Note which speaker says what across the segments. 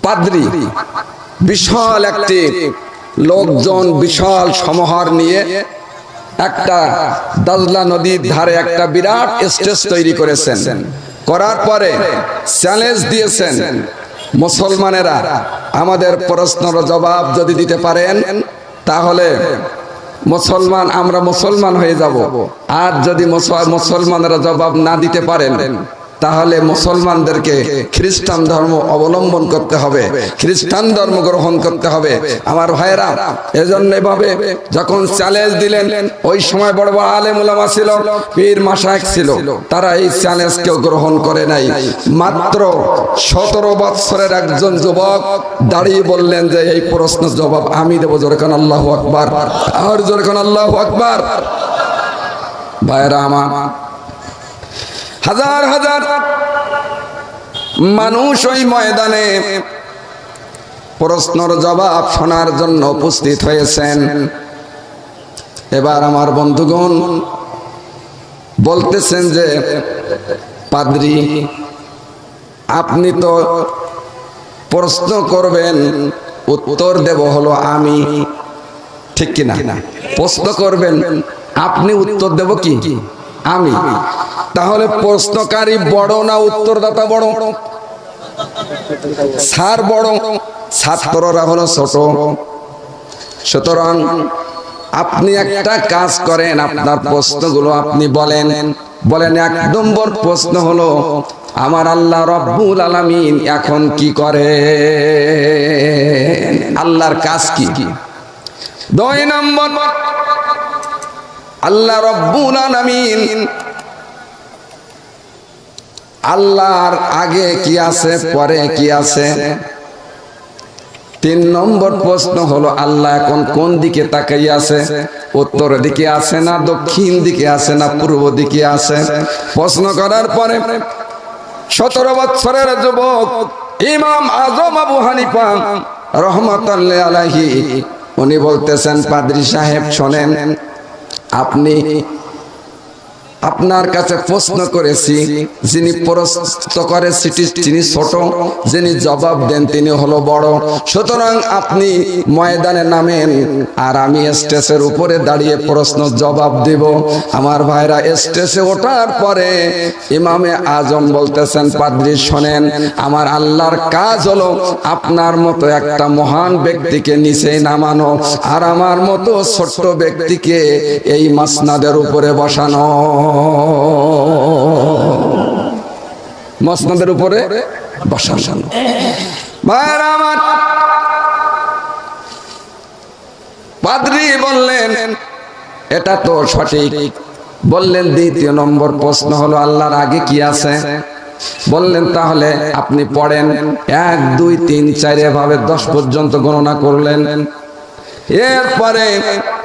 Speaker 1: পাদ্রী বিশাল একটি লোকজন বিশাল সমাহার নিয়ে একটা দাজলা নদীর ধারে একটা বিরাট স্টেজ তৈরি করেছেন। করার পরে চ্যালেঞ্জ দিয়েছেন, মুসলমানেরা আমাদের প্রশ্নের জবাব যদি দিতে পারেন তাহলে আমরা মুসলমান হয়ে যাব, আর যদি মুসলমানেরা জবাব না দিতে পারেন তাহলে মুসলমানদেরকে খ্রিস্টান ধর্ম অবলম্বন করতে হবে, খ্রিস্টান ধর্ম গ্রহণ করতে হবে। আমার ভাইরা, এজন্য এভাবে যখন চ্যালেঞ্জ দিলেন, ওই সময় বড় বড় আলেম উলামা ছিল, পীর মাশায়েখ ছিল, তারা এই চ্যালেঞ্জ কেউ গ্রহণ করে নাই। মাত্র 17 বছরের একজন যুবক দাঁড়িয়ে বললেন যে এই প্রশ্নের জবাব আমি দেব। জোরে কোন আল্লাহু আকবার, আর জোরে কোন আল্লাহু আকবার। ভাইরা আমার, হাজার হাজার মানুষ ওই ময়দানে প্রশ্নের জবাব শোনার জন্য উপস্থিত হয়েছেন। এবার আমার বন্ধুগণ বলতেছেন যে পাদ্রী, আপনি তো প্রশ্ন করবেন, উত্তর দেব হলো আমি, ঠিক কিনা? প্রশ্ন করবেন আপনি, উত্তর দেব কি আমি। তাহলে প্রশ্নকারী বড় না উত্তরদাতা বড়? স্যার বড়, ছাত্ররা হলো ছোট। সুতরাং আপনি একটা কাজ করেন, আপনার প্রশ্নগুলো আপনি বলেন। 1 নম্বর প্রশ্ন হলো, আমার আল্লাহ রব্বুল আলামিন এখন কি করে, আল্লাহর কাজ কি? 2 নম্বর, আল্লাহ রব্বুল আলামিন আল্লাহর আগে কি আছে, পরে কি আছে? 3 নম্বর প্রশ্ন হলো, আল্লাহ এখন কোন দিকে তাকিয়ে আছে? উত্তর দিকে আছে না দক্ষিণ দিকে আছে না পূর্ব দিকে আছে? প্রশ্ন করার পরে 17 বছরের যুবক ইমাম আজম আবু হানিফা রহমাতুল্লাহি আলাইহি উনি বলতেছেন, পাদ্রী সাহেব শোনেন, আপনার কাছে প্রশ্ন করেছি, যিনি প্রশ্ন করে তিনি ছোট, যিনি জবাব দেন তিনি হলো বড়। সুতরাং আপনি ময়দানে নামেন, আর আমি স্টেজের উপরে দাঁড়িয়ে প্রশ্ন জবাব দেব। আমার ভাইরা, স্টেজে ওঠার পরে ইমামে আজম বলতেছেন, পাদ্রী শোনেন, আমার আল্লাহর কাজ হলো আপনার মতো একটা মহান ব্যক্তিকে নিচে নামানো, আর আমার মতো ছোট্ট ব্যক্তিকে এই মাসনাদের উপরে বসানো। মসনদের উপরে বসানো। ভাইরা আমার, পাদ্রী বললেন এটা তো সঠিক। বললেন 2 নম্বর প্রশ্ন হলো, আল্লাহর আগে কি আছে? বললেন তাহলে আপনি পড়েন। 1 2 3 4 এভাবে 10 পর্যন্ত গণনা করলেন। এরপরে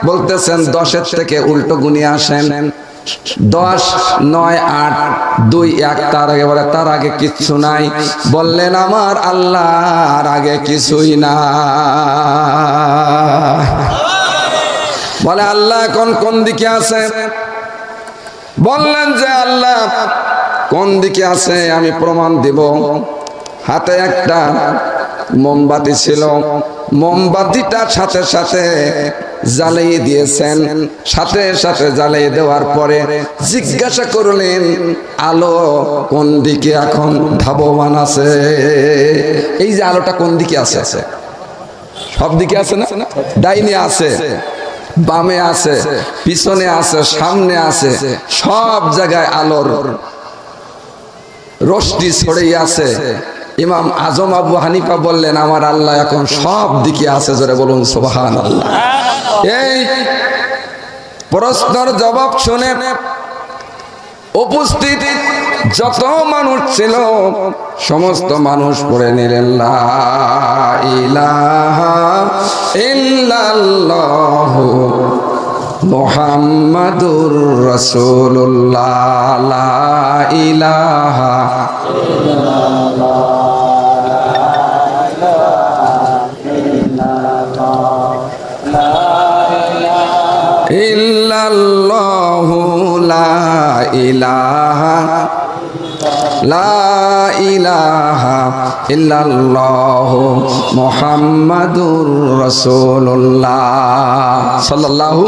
Speaker 1: বলতেছেন 10-এর থেকে উল্টো গুনিয়ে আসেন। 10 9 8 2 1, তার আগে বলে তার আগে কিচ্ছু নাই। বললেন আমার আল্লাহর আগে কিছুই না। বলে আল্লাহ এখন কোন দিকে আছে? বললেন যে আল্লাহ কোন দিকে আছে আমি প্রমাণ দিব। হাতে একটা মোমবাতি ছিল, মোমবাতিটা সাথে সাথে জ্বালিয়ে দিয়েছেন। সাথে সাথে জ্বালিয়ে দেওয়ার পরে জিজ্ঞাসা করলেন, আলো কোন দিকে এখন ধাবমান আছে? এই যে আলোটা কোন দিকে আছে? সব দিকে আছে না? ডাইনে আছে, বামে আছে, পিছনে আছে, সামনে আছে, সব জায়গায় আলোর রশ্মি ছড়িয়ে আছে। ইমাম আজম আবু হানিফা বললেন, আমার আল্লাহ এখন সব দিকে আছে। জোরে বলুন সুবহানাল্লাহ। এই প্রশ্নের জবাব শুনে উপস্থিত যত মানুষ ছিল সমস্ত মানুষ পড়ে নিলেন, লা ইলাহা ইল্লাল্লাহু মুহাম্মাদুর রাসূলুল্লাহ, লা ইলাহা ইল্লাল্লাহু লা ইলাহা লা ইলাহা ইল্লাল্লাহ মুহাম্মাদুর রাসূলুল্লাহ সাল্লাল্লাহু।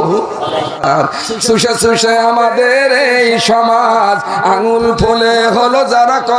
Speaker 1: সুশে সুশে আমাদের এই সমাজ, আঙুল ফুলে হলো যারা কলা।